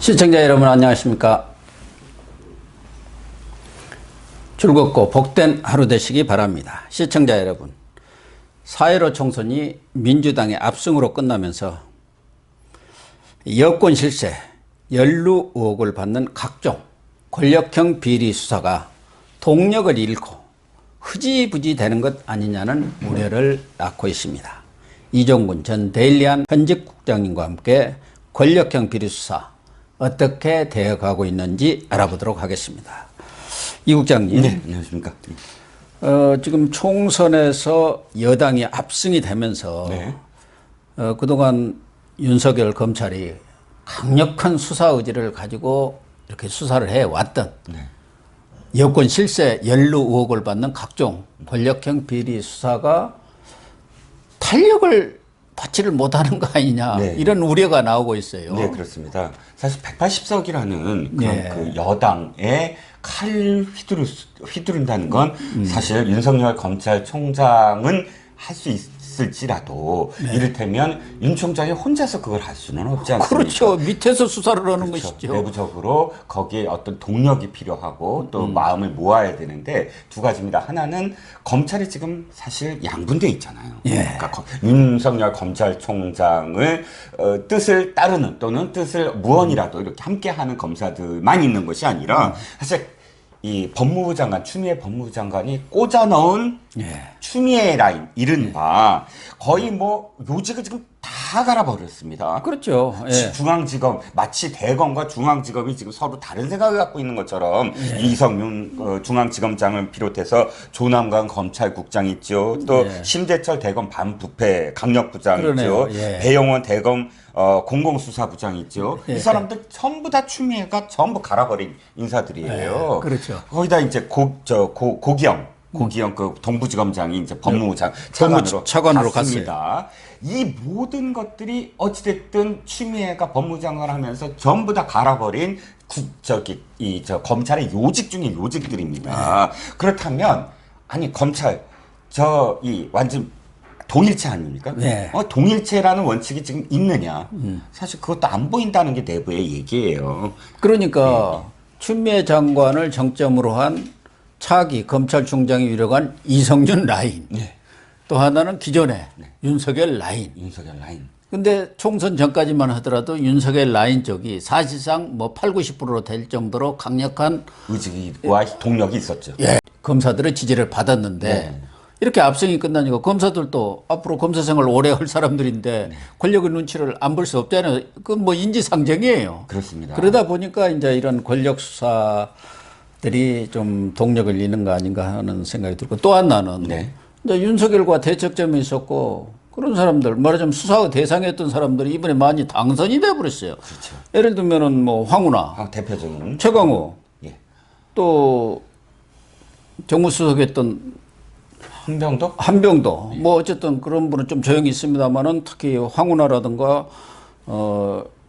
시청자 여러분 안녕하십니까. 즐겁고 복된 하루 되시기 바랍니다. 시청자 여러분, 4.15 총선이 민주당의 압승으로 끝나면서 여권 실세, 연루 의혹을 받는 각종 권력형 비리 수사가 동력을 잃고 흐지부지 되는 것 아니냐는 우려를 낳고 있습니다. 이종근 전 데일리안 현직 국장님과 함께 권력형 비리 수사 어떻게 되어가고 있는지 알아보도록 하겠습니다. 이 국장님. 네, 안녕하십니까. 지금 총선에서 여당이 압승이 되면서 네. 그동안 윤석열 검찰이 강력한 수사 의지를 가지고 이렇게 수사를 해왔던 네. 여권 실세 연루 의혹을 받는 각종 권력형 비리 수사가 탄력을 받지를 못하는 거 아니냐, 네. 이런 우려가 나오고 있어요. 네, 그렇습니다. 사실 180석이라는 네. 그 여당의 칼을 휘두른다는 건 사실 윤석열 검찰총장은 할 수 있을지라도 네. 이를테면 윤 총장이 혼자서 그걸 할 수는 없지 않습니까? 그렇죠. 밑에서 수사를 하는 그렇죠. 것이죠. 내부적으로 거기에 어떤 동력이 필요하고 또 마음을 모아야 되는데 두 가지입니다. 하나는 검찰이 지금 사실 양분돼 있잖아요. 예. 그러니까 윤석열 검찰총장을 뜻을 따르는 또는 뜻을 무언이라도 이렇게 함께하는 검사들만 있는 것이 아니라 사실 이 법무부 장관, 추미애 법무부 장관이 꽂아 넣은 추미애 라인, 이른바 거의 뭐 요직을 지금 다 갈아버렸습니다. 그렇죠. 예. 중앙지검, 마치 대검과 중앙지검이 지금 서로 다른 생각을 갖고 있는 것처럼 이성윤 중앙지검장을 비롯해서 조남관 검찰국장 있죠. 또 심재철 대검 반부패 강력부장 그러네요. 있죠. 예. 배용원 대검 공공수사부장 있죠. 이 사람들 전부 다 추미애가 전부 갈아버린 인사들이에요. 그렇죠. 거기다 이제 고기영 그 동부지검장이 이제 법무부장 차관으로 갔습니다. 이 모든 것들이 어찌됐든 추미애가 법무장관 하면서 전부 다 갈아버린 검찰의 요직 중에 요직들입니다. 그렇다면 아니 검찰 완전 동일체 아닙니까? 네. 동일체라는 원칙이 지금 있느냐? 사실 그것도 안 보인다는 게 내부의 얘기예요. 그러니까 추미애 장관을 정점으로 한 차기 검찰총장이 유력한 이성윤 라인. 네. 또 하나는 기존의 윤석열 라인. 윤석열 라인. 근데 총선 전까지만 하더라도 윤석열 라인 쪽이 사실상 뭐 8, 90%로 될 정도로 강력한 의지와 동력이 있었죠. 검사들의 지지를 받았는데 이렇게 압승이 끝나니까 검사들도 앞으로 검사 생활 오래 할 사람들인데 권력의 눈치를 안 볼 수 없잖아요. 그건 뭐 인지상정이에요. 그렇습니다. 그러다 보니까 이제 이런 권력 수사들이 좀 동력을 잃는 거 아닌가 하는 생각이 들고, 또 하나는 이제 윤석열과 대척점이 있었고 그런 사람들, 말하자면 수사의 대상이었던 사람들이 이번에 많이 당선이 돼버렸어요. 그렇죠. 예를 들면은 뭐 황운하, 대표적인 최강욱, 또 정무수석했던 한병도, 뭐 어쨌든 그런 분은 좀 조용히 있습니다만은 특히 황운하라든가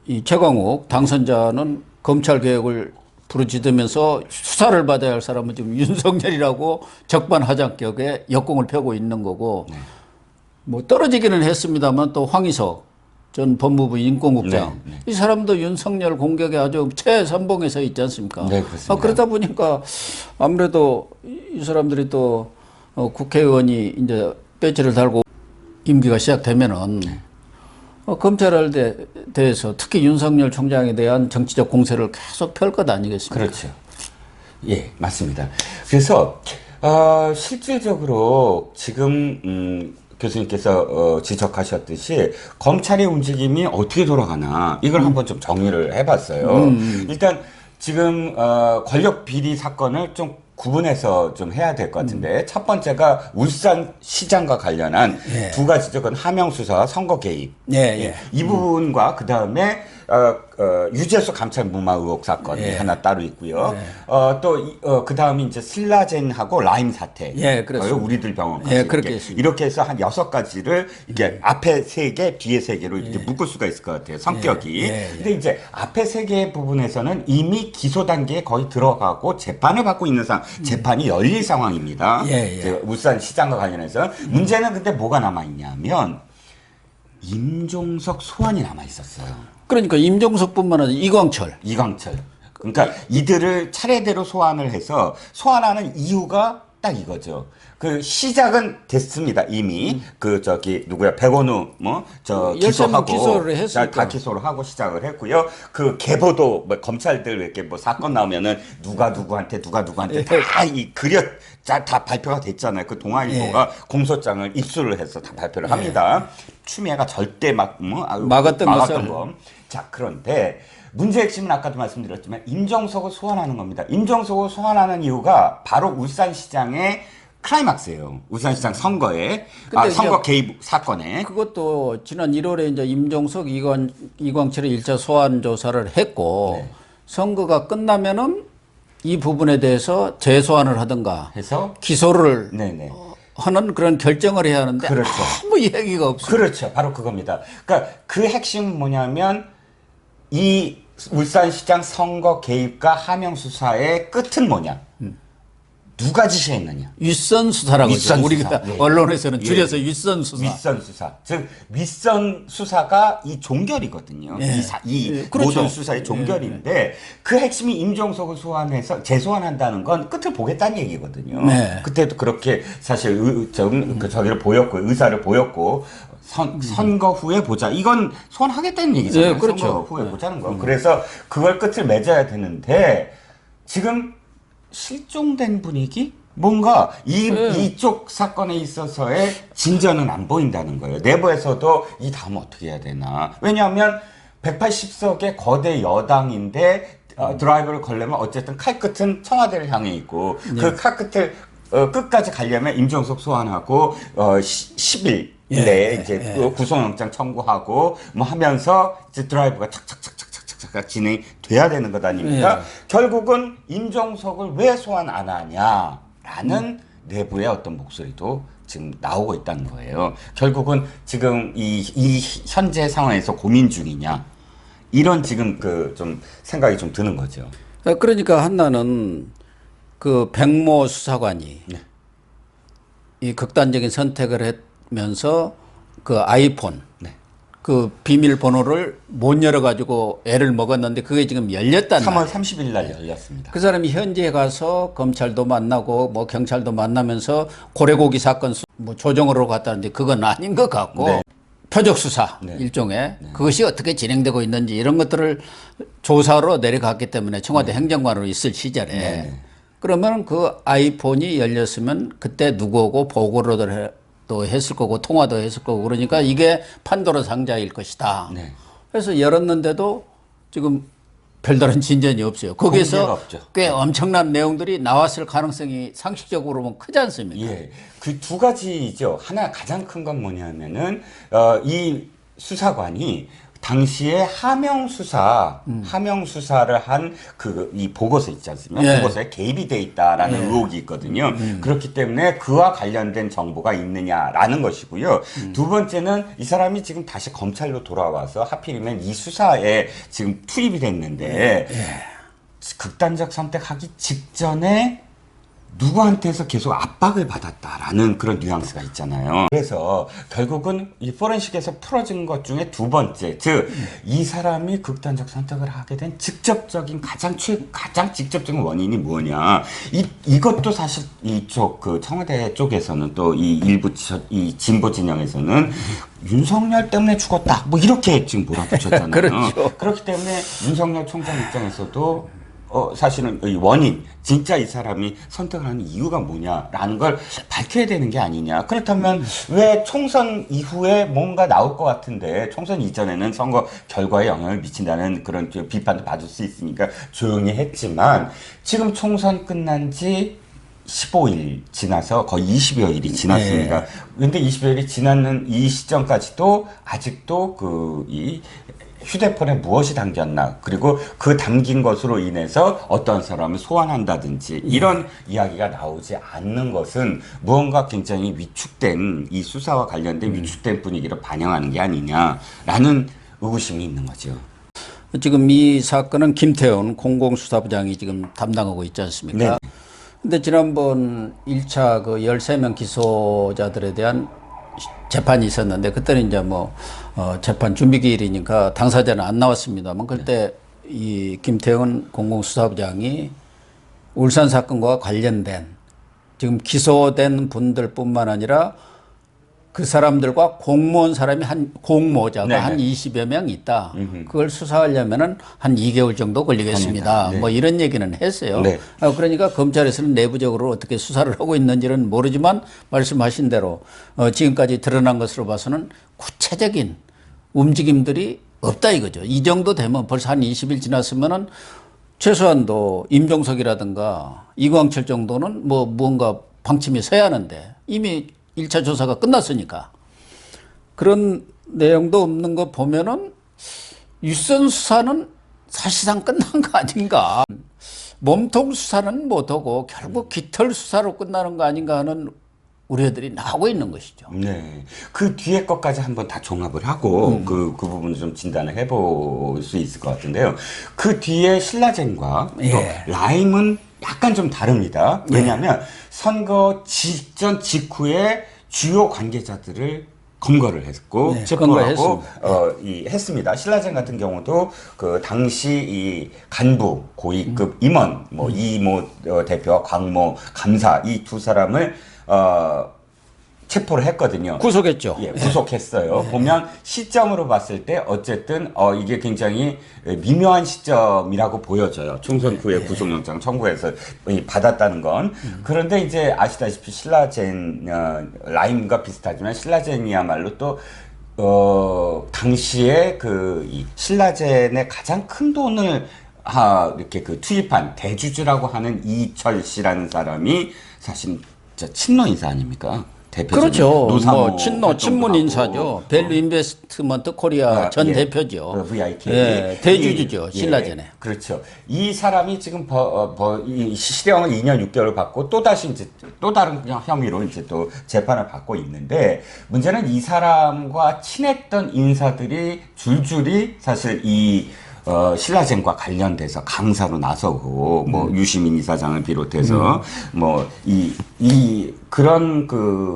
이 최강욱 당선자는 검찰 개혁을 부르짖으면서 수사를 받아야 할 사람은 지금 윤석열이라고 적반하장격의 역공을 펴고 있는 거고, 뭐 떨어지기는 했습니다만 또 황희석 전 법무부 인권국장, 이 사람도 윤석열 공격에 아주 최선봉에 서 있지 않습니까? 네, 그렇습니다. 그러다 보니까 아무래도 이 사람들이 또 국회의원이 이제 배지를 달고 임기가 시작되면은 검찰에 대해서 특히 윤석열 총장에 대한 정치적 공세를 계속 펼 것 아니겠습니까? 그렇죠. 예, 맞습니다. 그래서 실질적으로 지금 교수님께서 지적하셨듯이 검찰의 움직임이 어떻게 돌아가나 이걸 한번 좀 정리를 해봤어요. 일단 지금 권력 비리 사건을 좀 구분해서 좀 해야 될 것 같은데 첫 번째가 울산 시장과 관련한 두 가지죠. 그건 하명수사 선거 개입. 이 부분과 그 다음에 유재수 감찰 무마 의혹 사건이 하나 따로 있고요. 또 그 다음에 이제 신라젠하고 라임 사태. 그렇습니다. 우리들 병원까지 이렇게 해서 한 6가지를 이게 앞에 3개, 뒤에 3개로 이렇게 묶을 수가 있을 것 같아요. 성격이. 근데 이제 앞에 3개 부분에서는 이미 기소 단계에 거의 들어가고 재판을 받고 있는 재판이 열릴 상황입니다. 울산 시장과 관련해서. 문제는 근데 뭐가 남아 있냐면 임종석 소환이 남아 있었어요. 그러니까 임종석뿐만 아니라 이광철. 이광철. 그러니까 이들을 차례대로 소환을 해서 소환하는 이유가 딱 이거죠. 그 시작은 됐습니다. 이미 그 저기 누구야 백원우 기소하고 기소를 했으니까. 다 기소를 하고 시작을 했고요. 그 계보도 뭐 검찰들 이렇게 뭐 사건 나오면은 누가 누구한테 다 이 다 발표가 됐잖아요. 그 동아일보가 공소장을 입수를 해서 다 발표를 합니다. 추미애가 절대 막았던 거. 자, 그런데 문제 핵심은 아까도 말씀드렸지만 임종석을 소환하는 겁니다. 임종석을 소환하는 이유가 바로 울산시장의 클라이막스예요. 울산시장 선거에 선거 개입 사건에. 그것도 지난 1월에 이제 임종석 이광철의 1차 소환 조사를 했고 네. 선거가 끝나면은 이 부분에 대해서 재소환을 하든가 해서 기소를 네네. 하는 그런 결정을 해야 하는데 그렇죠. 아무 얘기가 없어요. 그렇죠. 바로 그겁니다. 그러니까 그 핵심은 뭐냐면 이 울산시장 선거 개입과 하명 수사의 끝은 뭐냐? 누가 지시했느냐? 윗선 수사라고 윗선 하죠. 수사. 우리가 예. 언론에서는 줄여서 윗선 수사. 윗선 수사. 즉 윗선 수사가 이 종결이거든요. 예. 이 그렇죠. 모든 수사의 종결인데 그 핵심이 임종석을 소환해서 재소환한다는 건 끝을 보겠다는 얘기거든요. 네. 그때도 그렇게 사실 저기를 보였고 의사를 보였고 선거 후에 보자. 이건 소환하겠다는 얘기잖아요. 네, 그렇죠. 선거 후에 보자는 거. 그래서 그걸 끝을 맺어야 되는데 지금 실종된 분위기? 뭔가 이쪽 사건에 있어서의 진전은 안 보인다는 거예요. 내부에서도 이 다음 어떻게 해야 되나. 왜냐하면 180석의 거대 여당인데 드라이브를 걸려면 어쨌든 칼끝은 청와대를 향해 있고 그 칼끝을 끝까지 가려면 임종석 소환하고 10일 내에 이제 구속영장 청구하고 뭐 하면서 이제 드라이브가 착착착착착착 진행돼야 되는 것 아닙니까? 결국은 임종석을 왜 소환 안 하냐라는 내부의 어떤 목소리도 지금 나오고 있다는 거예요. 결국은 지금 이 현재 상황에서 고민 중이냐 이런 지금 그 좀 생각이 좀 드는 거죠. 그러니까 한나는 그 백모 수사관이 이 극단적인 선택을 하면서 그 아이폰 그 비밀번호를 못 열어가지고 애를 먹었는데 그게 지금 열렸다는 3월 30일 날 열렸습니다. 그 사람이 현지에 가서 검찰도 만나고 뭐 경찰도 만나면서 고래고기 사건 뭐 조정으로 갔다는데 그건 아닌 것 같고 네. 표적 수사 일종의 그것이 어떻게 진행되고 있는지 이런 것들을 조사로 내려갔기 때문에 청와대 행정관으로 있을 시절에 그러면 그 아이폰이 열렸으면 그때 누구하고 보고를 또 했을 거고 통화도 했을 거고 그러니까 이게 판도라 상자일 것이다. 네. 그래서 열었는데도 지금 별다른 진전이 없어요. 거기에서 꽤 엄청난 내용들이 나왔을 가능성이 상식적으로 보면 크지 않습니까? 예. 그 두 가지죠. 하나 가장 큰 건 뭐냐면은 이 수사관이 당시에 하명 수사를 한 이 보고서 있지 않습니까? 보고서에 개입이 돼 있다라는 의혹이 있거든요. 그렇기 때문에 그와 관련된 정보가 있느냐라는 것이고요. 두 번째는 이 사람이 지금 다시 검찰로 돌아와서 하필이면 이 수사에 지금 투입이 됐는데 극단적 선택하기 직전에 누구한테서 계속 압박을 받았다라는 그런 뉘앙스가 있잖아요. 그래서 결국은 이 포렌식에서 풀어진 것 중에 두 번째, 즉 이 사람이 극단적 선택을 하게 된 직접적인 가장 직접적인 원인이 뭐냐. 이것도 사실 이쪽 그 청와대 쪽에서는 또 이 일부 이 진보 진영에서는 윤석열 때문에 죽었다. 뭐 이렇게 지금 몰아붙였잖아요. 그렇죠. 그렇기 때문에 윤석열 총장 입장에서도 사실은 이 원인, 진짜 이 사람이 선택을 하는 이유가 뭐냐라는 걸 밝혀야 되는 게 아니냐. 그렇다면 왜 총선 이후에 뭔가 나올 것 같은데 총선 이전에는 선거 결과에 영향을 미친다는 그런 비판도 받을 수 있으니까 조용히 했지만 지금 총선 끝난 지 15일 지나서 거의 20여일이 지났습니다. 그런데 20여일이 지났는 이 시점까지도 아직도 이 휴대폰에 무엇이 담겼나 그리고 그 담긴 것으로 인해서 어떤 사람을 소환한다든지 이런 이야기가 나오지 않는 것은 무언가 굉장히 위축된 이 수사와 관련된 위축된 분위기를 반영하는 게 아니냐라는 의구심이 있는 거죠. 지금 이 사건은 김태훈 공공수사부장이 지금 담당하고 있지 않습니까? 네. 근데 지난번 1차 그 13명 기소자들에 대한 재판이 있었는데 그때는 이제 재판 준비 기일이니까 당사자는 안 나왔습니다만 그때 이 김태훈 공공수사부장이 울산 사건과 관련된 지금 기소된 분들뿐만 아니라 그 사람들과 공모한 사람이 공모자가 네네. 한 20여 명 있다. 그걸 수사하려면은 한 2개월 정도 걸리겠습니다. 네. 뭐 이런 얘기는 했어요. 네. 그러니까 검찰에서는 내부적으로 어떻게 수사를 하고 있는지는 모르지만 말씀하신 대로 지금까지 드러난 것으로 봐서는 구체적인 움직임들이 없다 이거죠. 이 정도 되면 벌써 한 20일 지났으면은 최소한도 임종석이라든가 이광철 정도는 무언가 방침이 서야 하는데 이미 1차 조사가 끝났으니까 그런 내용도 없는 거 보면은 윗선 수사는 사실상 끝난 거 아닌가. 몸통 수사는 못하고 결국 깃털 수사로 끝나는 거 아닌가 하는 우려들이 나오고 있는 것이죠. 네. 그 뒤에 것까지 한번 다 종합을 하고 그 부분을 좀 진단을 해볼 수 있을 것 같은데요. 그 뒤에 신라젠과 또 라임은 약간 좀 다릅니다. 왜냐하면 선거 직전 직후에 주요 관계자들을 검거를 했고 체포하고 했습니다. 신라젠 같은 경우도 그 당시 이 간부 고위급 임원 이모 대표와 광모 감사 이 두 사람을 체포를 했거든요. 구속했죠. 예, 구속했어요. 보면 시점으로 봤을 때 어쨌든 이게 굉장히 미묘한 시점이라고 보여져요. 총선 후에 구속영장 청구해서 받았다는 건. 그런데 이제 아시다시피 신라젠 라임과 비슷하지만 신라젠이야말로 또 당시에 이 신라젠의 가장 큰 돈을 이렇게 투입한 대주주라고 하는 이철 씨라는 사람이 사실 친노 인사 아닙니까? 그렇죠. 친문 인사죠. 밸류 인베스트먼트 코리아 전 대표죠. VIK. 대주주죠. 신라젠에. 그렇죠. 이 사람이 지금 이 실형을 2년 6개월을 받고 또다시 이제 또 다른 혐의로 이제 또 재판을 받고 있는데 문제는 이 사람과 친했던 인사들이 줄줄이 사실 신라젠과 관련돼서 강사로 나서고 유시민 이사장을 비롯해서 그런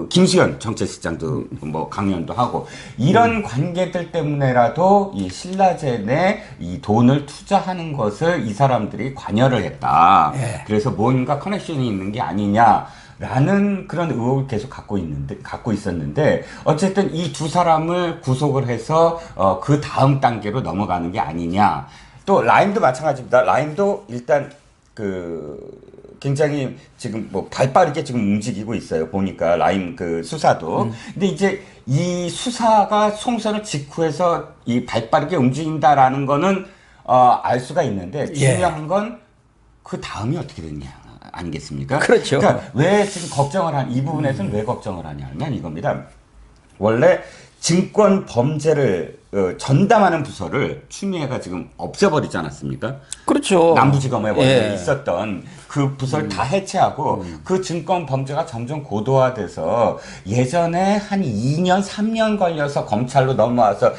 김수현 정책실장도 강연도 하고 이런 관계들 때문에라도 이 신라젠에 이 돈을 투자하는 것을 이 사람들이 관여를 했다. 그래서 뭔가 커넥션이 있는 게 아니냐. 라는 그런 의혹을 계속 갖고 있었는데, 어쨌든 이 두 사람을 구속을 해서, 그 다음 단계로 넘어가는 게 아니냐. 또, 라임도 마찬가지입니다. 라임도 일단, 굉장히 지금 발빠르게 지금 움직이고 있어요. 보니까, 라임 수사도. 근데 이제 이 수사가 총선을 직후해서 이 발빠르게 움직인다라는 거는, 알 수가 있는데, 중요한 건 그 다음이 어떻게 됐냐. 아니겠습니까? 그렇죠. 그러니까 왜 지금 이 부분에서는 왜 걱정을 하냐면 이겁니다. 원래 증권 범죄를 전담하는 부서를 추미애가 지금 없애버리지 않았습니까? 그렇죠. 남부지검에 있었던 그 부서를 다 해체하고 그 증권 범죄가 점점 고도화돼서 예전에 한 2년, 3년 걸려서 검찰로 넘어와서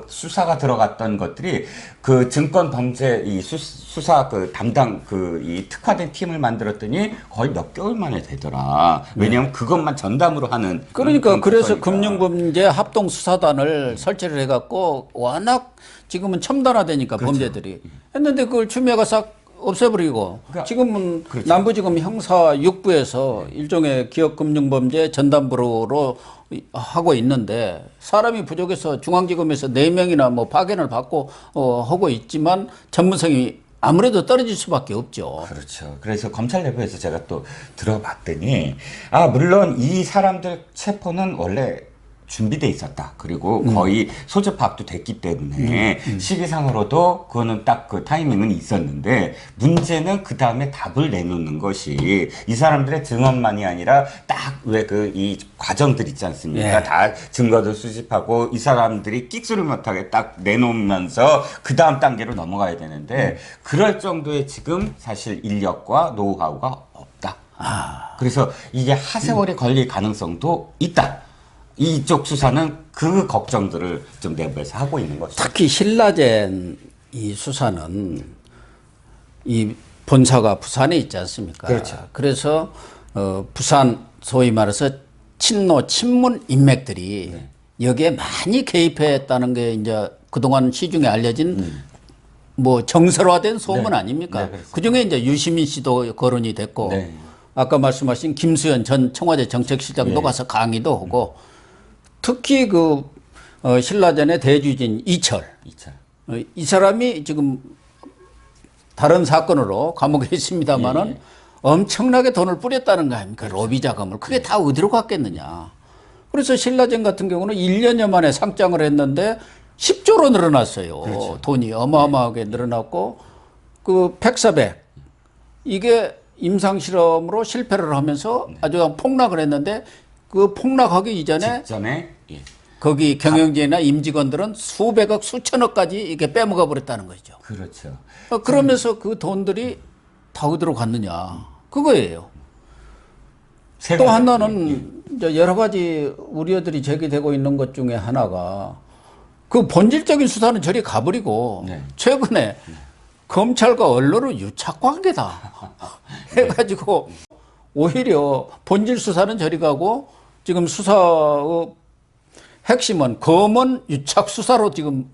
수사가 들어갔던 것들이 그 증권 범죄 수사 담당 이 특화된 팀을 만들었더니 거의 몇 개월 만에 되더라. 왜냐하면 그것만 전담으로 하는. 그러니까 그래서 금융범죄 합동수사단을 설치를 해갖고 워낙 지금은 첨단화되니까 범죄들이 했는데 그걸 추미애가 싹 없애버리고 지금은 남부지검 형사 6부에서 일종의 기업금융범죄 전담부로 하고 있는데 사람이 부족해서 중앙지검에서 4명이나 파견을 받고 하고 있지만 전문성이 아무래도 떨어질 수밖에 없죠. 그렇죠. 그래서 검찰 내부에서 제가 또 들어봤더니 물론 이 사람들 체포는 원래 준비돼 있었다. 그리고 거의 소집 파악도 됐기 때문에 시기상으로도 그거는 딱 그 타이밍은 있었는데 문제는 그 다음에 답을 내놓는 것이 이 사람들의 증언만이 아니라 딱 왜 이 과정들 있지 않습니까? 다 증거들 수집하고 이 사람들이 끽소리 못하게 딱 내놓으면서 그 다음 단계로 넘어가야 되는데 그럴 정도의 지금 사실 인력과 노하우가 없다. 그래서 이게 하세월에 걸릴 가능성도 있다. 이쪽 수사는 그 걱정들을 좀 내부에서 하고 있는 것이죠. 특히 신라젠 이 수사는 이 본사가 부산에 있지 않습니까? 그렇죠. 그래서 부산 소위 말해서 친노 친문 인맥들이 여기에 많이 개입했다는 게 이제 그동안 시중에 알려진 뭐 정설화된 소문 아닙니까? 그중에 이제 유시민 씨도 거론이 됐고 아까 말씀하신 김수현 전 청와대 정책실장도 가서 강의도 하고 특히 그 신라전의 대주진 이철 이 사람이 지금 다른 사건으로 감옥에 있습니다만은 엄청나게 돈을 뿌렸다는 거 아닙니까? 로비 자금을. 그게 다 어디로 갔겠느냐. 그래서 신라젠 같은 경우는 1년여 만에 상장을 했는데 10조로 늘어났어요. 돈이 어마어마하게 늘어났고 그 백사백 이게 임상실험으로 실패를 하면서 아주 폭락을 했는데 그 폭락하기 이전에 거기 경영진이나 임직원들은 수백억 수천억까지 이게 빼먹어 버렸다는 거죠. 그렇죠. 그러면서 그 돈들이 다 어디로 갔느냐. 그거예요. 또 하나는 이제 여러 가지 우려들이 제기되고 있는 것 중에 하나가 그 본질적인 수사는 저리 가버리고 최근에 검찰과 언론은 유착관계다 해가지고 오히려 본질 수사는 저리 가고 지금 수사의 핵심은 검은 유착 수사로 지금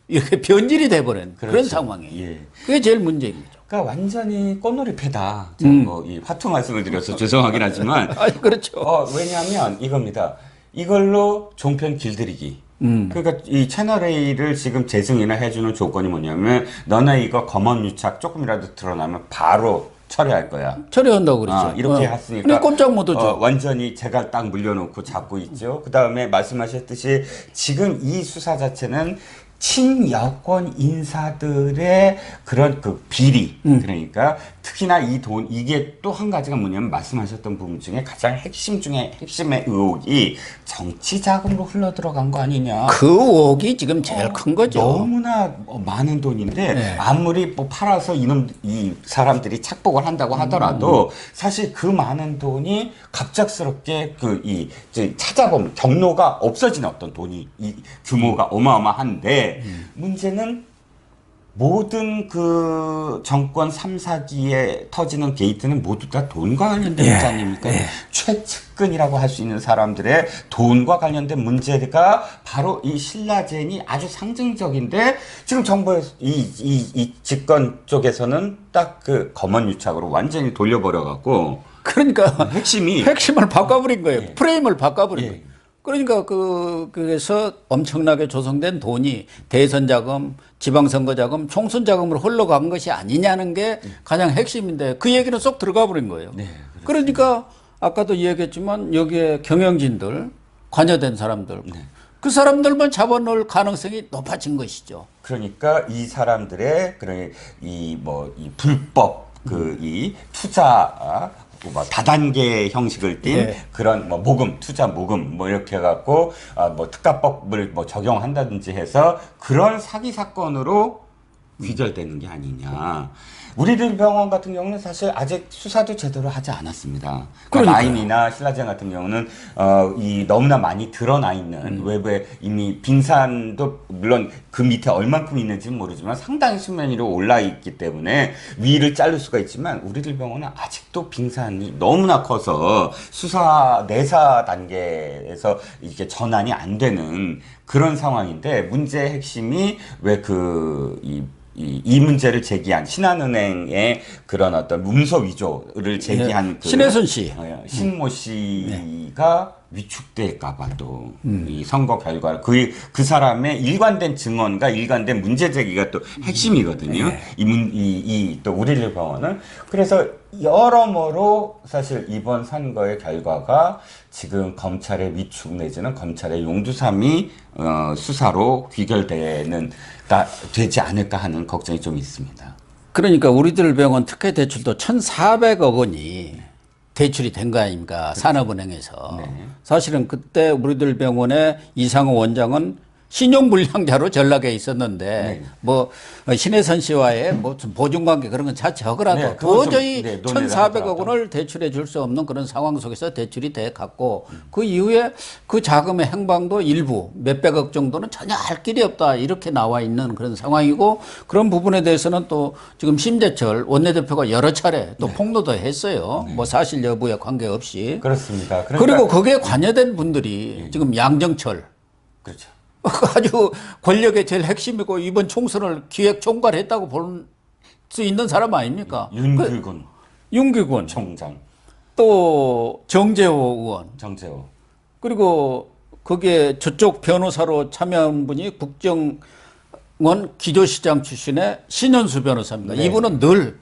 이렇게 변질이 돼버린 그런 상황이에요. 그게 제일 문제인 거죠. 그러니까 완전히 꽃놀이패다. 제가 이 화투 말씀을 드려서 죄송하긴 하지만. 아니, 그렇죠. 왜냐하면 이겁니다. 이걸로 종편 길들이기. 그러니까 이 채널A를 지금 재승인을 해주는 조건이 뭐냐면 너네 이거 검언 유착 조금이라도 드러나면 바로 처리할 거야. 처리한다고 그러죠. 이렇게 했으니까. 꼼짝 못 하죠. 완전히 제가 딱 물려놓고 잡고 있죠. 그 다음에 말씀하셨듯이 지금 이 수사 자체는 친여권 인사들의 그런 그 비리 그러니까 특히나 이 돈 이게 또 한 가지가 뭐냐면 말씀하셨던 부분 중에 가장 핵심 중에 핵심의 의혹이 정치 자금으로 흘러 들어간 거 아니냐. 그 의혹이 지금 제일 큰 거죠. 너무나 많은 돈인데 아무리 뭐 팔아서 이 사람들이 착복을 한다고 하더라도 사실 그 많은 돈이 갑작스럽게 찾아보면 경로가 없어지는 어떤 돈이 이 규모가 어마어마한데 문제는 모든 그 정권 3, 4기에 터지는 게이트는 모두 다 돈과 관련된 문제 아닙니까? 최측근이라고 할 수 있는 사람들의 돈과 관련된 문제가 바로 이 신라젠이 아주 상징적인데 지금 정부의 이 집권 쪽에서는 딱 그 검언 유착으로 완전히 돌려버려갖고 그러니까 핵심을 바꿔버린 거예요. 예. 프레임을 바꿔버린 거예요. 그러니까 그래서 엄청나게 조성된 돈이 대선 자금, 지방선거 자금, 총선 자금으로 흘러간 것이 아니냐는 게 가장 핵심인데 그 얘기는 쏙 들어가 버린 거예요. 그러니까 아까도 이야기했지만 여기에 경영진들, 관여된 사람들, 그 사람들만 잡아놓을 가능성이 높아진 것이죠. 그러니까 이 사람들의 그런 이 불법 이 투자 뭐 다단계 형식을 띈 그런 모금, 투자 모금 이렇게 해갖고 특가법을 적용한다든지 해서 그런 사기 사건으로 귀결되는 게 아니냐. 우리들 병원 같은 경우는 사실 아직 수사도 제대로 하지 않았습니다. 그러니까 라인이나 신라젠 같은 경우는 너무나 많이 드러나 있는 외부에 이미 빙산도 물론 그 밑에 얼만큼 있는지는 모르지만 상당히 수면 위로 올라 있기 때문에 위를 자를 수가 있지만 우리들 병원은 아직도 빙산이 너무나 커서 수사 내사 단계에서 이게 전환이 안 되는 그런 상황인데 문제의 핵심이 왜 이 문제를 제기한 신한은행의 그런 어떤 문서 위조를 제기한 신혜선 씨, 신모 씨가 위축될까봐 또 이 선거 결과 그 사람의 일관된 증언과 일관된 문제 제기가 또 핵심이거든요. 또 우리들 병원은 그래서 여러모로 사실 이번 선거의 결과가 지금 검찰의 위축 내지는 검찰의 용두삼이 수사로 되지 않을까 하는 걱정이 좀 있습니다. 그러니까 우리들 병원 특혜 대출도 1,400억 원이 대출이 된 거 아닙니까? 산업은행에서. 사실은 그때 우리들 병원의 이상호 원장은 신용불량자로 전락에 있었는데 네. 뭐 신혜선 씨와의 무슨 보증관계 그런 건 자체하더라도 네, 그건 좀, 도저히 네, 논의를 1,400억 하더라고요. 원을 대출해 줄 수 없는 그런 상황 속에서 대출이 돼 갔고 그 이후에 그 자금의 행방도 일부 몇백억 정도는 전혀 할 길이 없다 이렇게 나와 있는 그런 상황이고 그런 부분에 대해서는 또 지금 심재철 원내대표가 여러 차례 또 폭로도 했어요. 뭐 사실 여부에 관계없이. 그렇습니다. 그리고 거기에 관여된 분들이 지금 양정철 그렇죠. 아주 권력의 제일 핵심이고 이번 총선을 기획 총괄했다고 볼 수 있는 사람 아닙니까? 윤규근 윤기군, 총장, 또 정재호 의원, 정재호. 그리고 거기에 저쪽 변호사로 참여한 분이 국정원 기조시장 출신의 신현수 변호사입니다. 네. 이분은 늘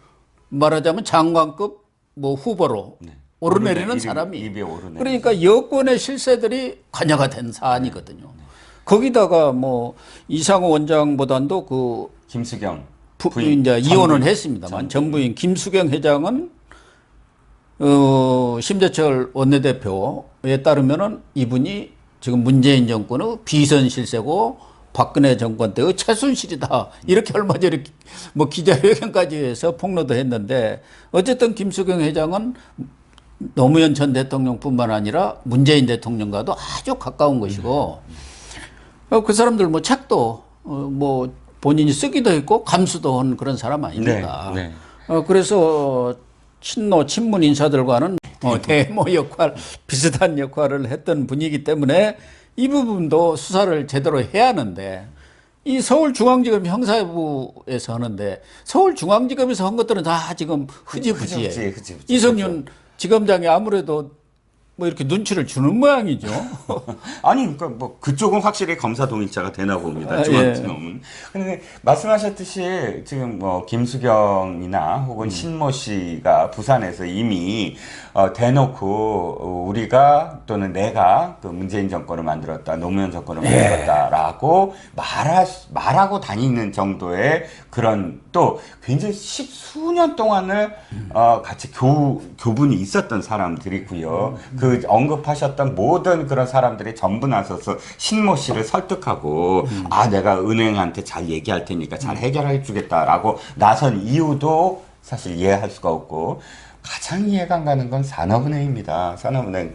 말하자면 장관급 뭐 후보로 네. 오르내리는 입이 사람이. 오르내리죠. 그러니까 여권의 실세들이 관여가 된 사안이거든요. 거기다가 뭐 이상호 원장보단도 그 김수경 이제 이혼은 했습니다만 전부인 김수경 회장은 심재철 원내대표에 따르면은 이분이 지금 문재인 정권의 비선 실세고 박근혜 정권 때의 최순실이다 이렇게 얼마 전에 뭐 기자회견까지 해서 폭로도 했는데 어쨌든 김수경 회장은 노무현 전 대통령뿐만 아니라 문재인 대통령과도 아주 가까운 것이고 그 사람들 뭐 책도 뭐 본인이 쓰기도 했고 감수도 한 그런 사람 아닙니까? 네, 네. 그래서 친노 친문 인사들과는 대모 역할 비슷한 역할을 했던 분이기 때문에 이 부분도 수사를 제대로 해야 하는데 이 서울중앙지검 형사부에서 하는데 서울중앙지검에서 한 것들은 다 지금 흐지부지예요. 흐지부지. 이성윤 지검장이 아무래도 뭐 이렇게 눈치를 주는 모양이죠. 아니, 그러니까 뭐 그쪽은 확실히 검사 동의자가 되나 봅니다. 예. 중앙지검은. 근데 말씀하셨듯이 지금 뭐 김수경이나 혹은 신모 씨가 부산에서 이미 대놓고 우리가 또는 내가 그 문재인 정권을 만들었다, 노무현 정권을 만들었다라고 말하고 다니는 정도의 그런 또 굉장히 십수년 동안을 같이 교분이 있었던 사람들이고요. 그 언급하셨던 모든 그런 사람들이 전부 나서서 신모 씨를 설득하고 내가 은행한테 잘 얘기할 테니까 잘 해결해 주겠다라고 나선 이유도 사실 이해할 수가 없고 가장 이해가 안 가는 건 산업은행입니다. 산업은행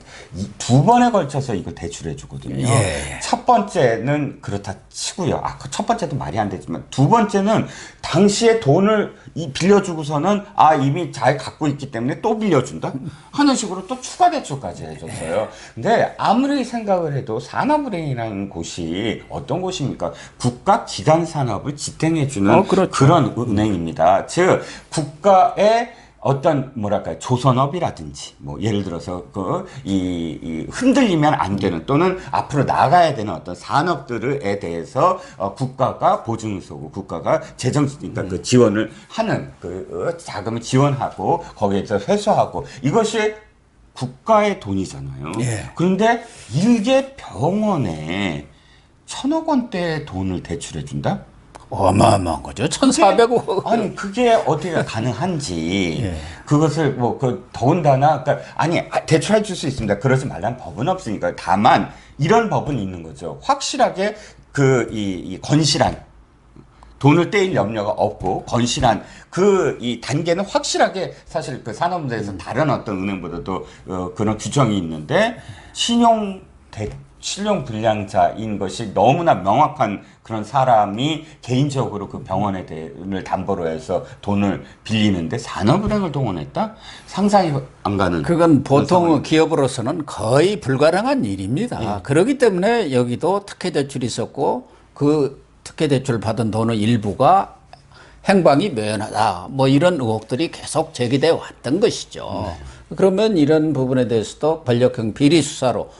두 번에 걸쳐서 이거 대출해 주거든요. 예. 첫 번째는 그렇다 치고요. 그 첫 번째도 말이 안 되지만 두 번째는 당시에 돈을 빌려주고서는 이미 잘 갖고 있기 때문에 또 빌려준다 하는 식으로 또 추가 대출까지 해줬어요. 근데 아무리 생각을 해도 산업은행이라는 곳이 어떤 곳입니까? 국가 기관 산업을 지탱해주는 그렇죠. 그런 은행입니다. 즉 국가의 어떤 뭐랄까요 조선업이라든지 뭐 예를 들어서 이 흔들리면 안 되는 또는 앞으로 나가야 되는 어떤 산업들에 대해서 국가가 보증을 서고 국가가 그러니까 그 지원을 하는 그 자금을 지원하고 거기에서 회수하고 이것이 국가의 돈이잖아요. 예. 그런데 일개 병원에 1,000억 원대의 돈을 대출해 준다? 어마어마한 거죠. 1,400억. 아니 그게 어떻게 가능한지 예. 그것을 뭐 더군다나 그러니까 대출해 줄 수 있습니다. 그러지 말라는 법은 없으니까 다만 이런 법은 있는 거죠. 확실하게 이 건실한 돈을 떼일 염려가 없고 건실한 이 단계는 확실하게 사실 그 산업대에서 다른 어떤 은행보다도 그런 규정이 있는데 신용 불량자인 것이 너무나 명확한 그런 사람이 개인적으로 그 병원에 대를 담보로 해서 돈을 빌리는데 산업은행을 동원했다? 상상이 안 가는. 그건 보통 기업으로서는 거의 불가능한 일입니다. 그렇기 때문에 여기도 특혜 대출이 있었고 그 특혜 대출 받은 돈의 일부가 행방이 묘연하다. 뭐 이런 의혹들이 계속 제기돼 왔던 것이죠. 그러면 이런 부분에 대해서도 권력형 비리 수사로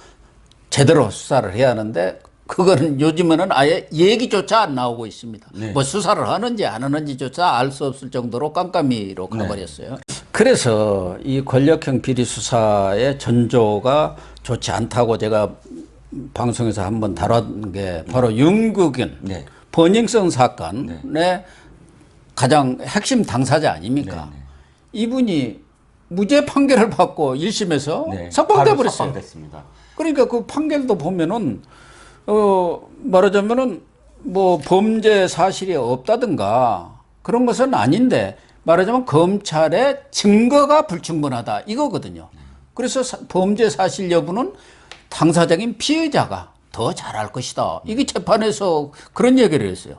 제대로 수사를 해야 하는데 그거는 요즘에는 아예 얘기조차 안 나오고 있습니다. 네. 뭐 수사를 하는지 안 하는지조차 알 수 없을 정도로 깜깜이로 가버렸어요. 그래서 이 권력형 비리 수사의 전조가 좋지 않다고 제가 방송에서 한번 다룬 게 바로 윤국인 네. 버닝썬 사건의 가장 핵심 당사자 아닙니까? 이분이 무죄 판결을 받고 1심에서 석방돼 버렸어요. 석방됐습니다. 그러니까 그 판결도 보면은 말하자면은 뭐 범죄 사실이 없다든가 그런 것은 아닌데 말하자면 검찰의 증거가 불충분하다 이거거든요. 그래서 범죄 사실 여부는 당사자인 피해자가 더 잘할 것이다. 이게 재판에서 그런 얘기를 했어요.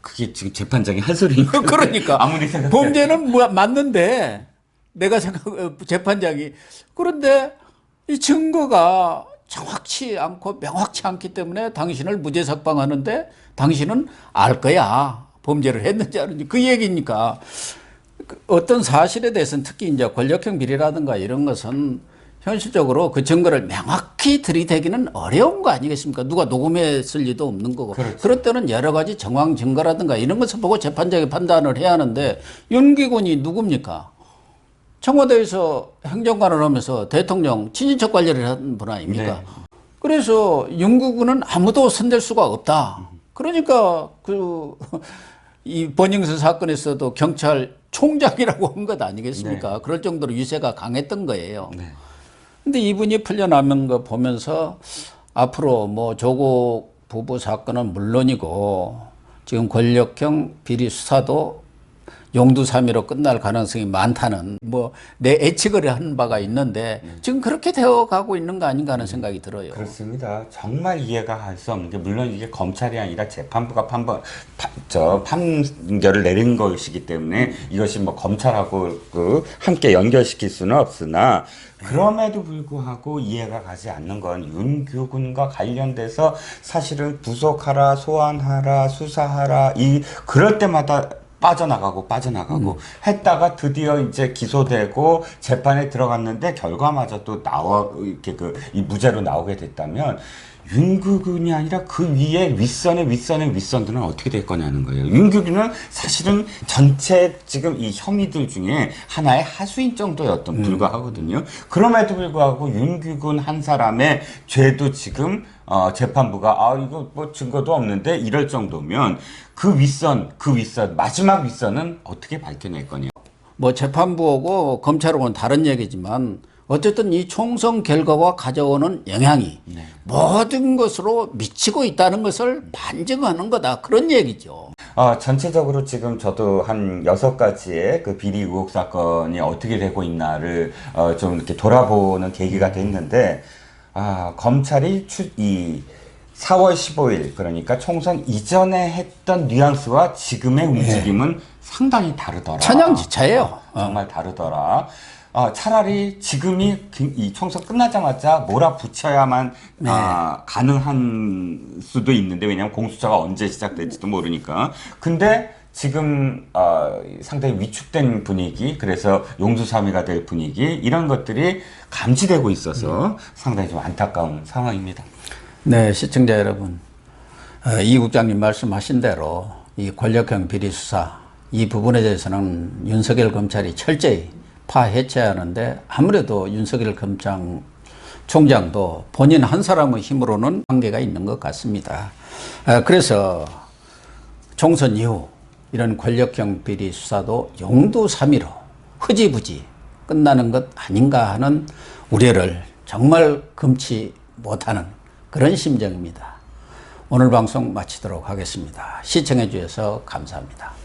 그게 지금 재판장이 할 소리니까. 그러니까 아무리 생각 범죄는 맞는데 내가 재판장이 그런데 이 증거가 정확치 않고 명확치 않기 때문에 당신을 무죄 석방하는데 당신은 알 거야. 범죄를 했는지 아닌지 그 얘기니까 어떤 사실에 대해서는 특히 이제 권력형 비리라든가 이런 것은 현실적으로 그 증거를 명확히 들이대기는 어려운 거 아니겠습니까? 누가 녹음했을 리도 없는 거고. 그렇지. 그럴 때는 여러 가지 정황 증거라든가 이런 것을 보고 재판장이 판단을 해야 하는데 윤기군이 누굽니까? 청와대에서 행정관을 하면서 대통령 친인척 관리를 한 분 아닙니까? 네. 그래서 윤기군은 아무도 손댈 수가 없다. 그러니까 이 번영수 사건에서도 경찰 총장이라고 한 것 아니겠습니까? 네. 그럴 정도로 유세가 강했던 거예요. 네. 근데 이분이 풀려나는 거 보면서 앞으로 뭐 조국 부부 사건은 물론이고 지금 권력형 비리 수사도 용두사미로 끝날 가능성이 많다는 뭐 내 예측을 한 바가 있는데 지금 그렇게 되어 가고 있는 거 아닌가 하는 생각이 들어요. 그렇습니다. 정말 이해가 할 수 없는 게 물론 이게 검찰이 아니라 재판부가 판결을 내린 것이기 때문에 이것이 뭐 검찰하고 함께 연결시킬 수는 없으나 그럼에도 불구하고 이해가 가지 않는 건 윤규군과 관련돼서 사실은 구속하라, 소환하라, 수사하라 그럴 때마다 빠져나가고 했다가 드디어 이제 기소되고 재판에 들어갔는데 결과마저 또 이렇게 이 무죄로 나오게 됐다면 윤규군이 아니라 그 위에 윗선들은 어떻게 될 거냐는 거예요. 윤규군은 사실은 전체 지금 이 혐의들 중에 하나의 하수인 정도였던 불과하거든요. 그럼에도 불구하고 윤규군 한 사람의 죄도 지금 재판부가 이거 뭐 증거도 없는데 이럴 정도면 그 윗선 마지막 윗선은 어떻게 밝혀낼 거냐. 뭐 재판부하고 검찰하고는 다른 얘기지만 어쨌든 이 총선 결과가 가져오는 영향이 모든 것으로 미치고 있다는 것을 반증하는 거다. 그런 얘기죠. 전체적으로 지금 저도 한 6가지의 그 비리 의혹 사건이 어떻게 되고 있나를 좀 이렇게 돌아보는 계기가 됐는데, 검찰이 이 4월 15일, 그러니까 총선 이전에 했던 뉘앙스와 지금의 움직임은 상당히 다르더라. 천양지차예요. 정말 다르더라. 차라리 지금이 이 총선 끝나자마자 몰아붙여야만 가능한 수도 있는데, 왜냐하면 공수처가 언제 시작될지도 모르니까. 근데 지금 상당히 위축된 분위기, 그래서 용두사미가 될 분위기, 이런 것들이 감지되고 있어서 상당히 좀 안타까운 상황입니다. 네, 시청자 여러분, 이 국장님 말씀하신 대로 이 권력형 비리 수사 이 부분에 대해서는 윤석열 검찰이 철저히 파헤쳐야 하는데, 아무래도 윤석열 총장도 본인 한 사람의 힘으로는 한계가 있는 것 같습니다. 그래서 총선 이후 이런 권력형 비리 수사도 용두사미로 흐지부지 끝나는 것 아닌가 하는 우려를 정말 금치 못하는 그런 심정입니다. 오늘 방송 마치도록 하겠습니다. 시청해 주셔서 감사합니다.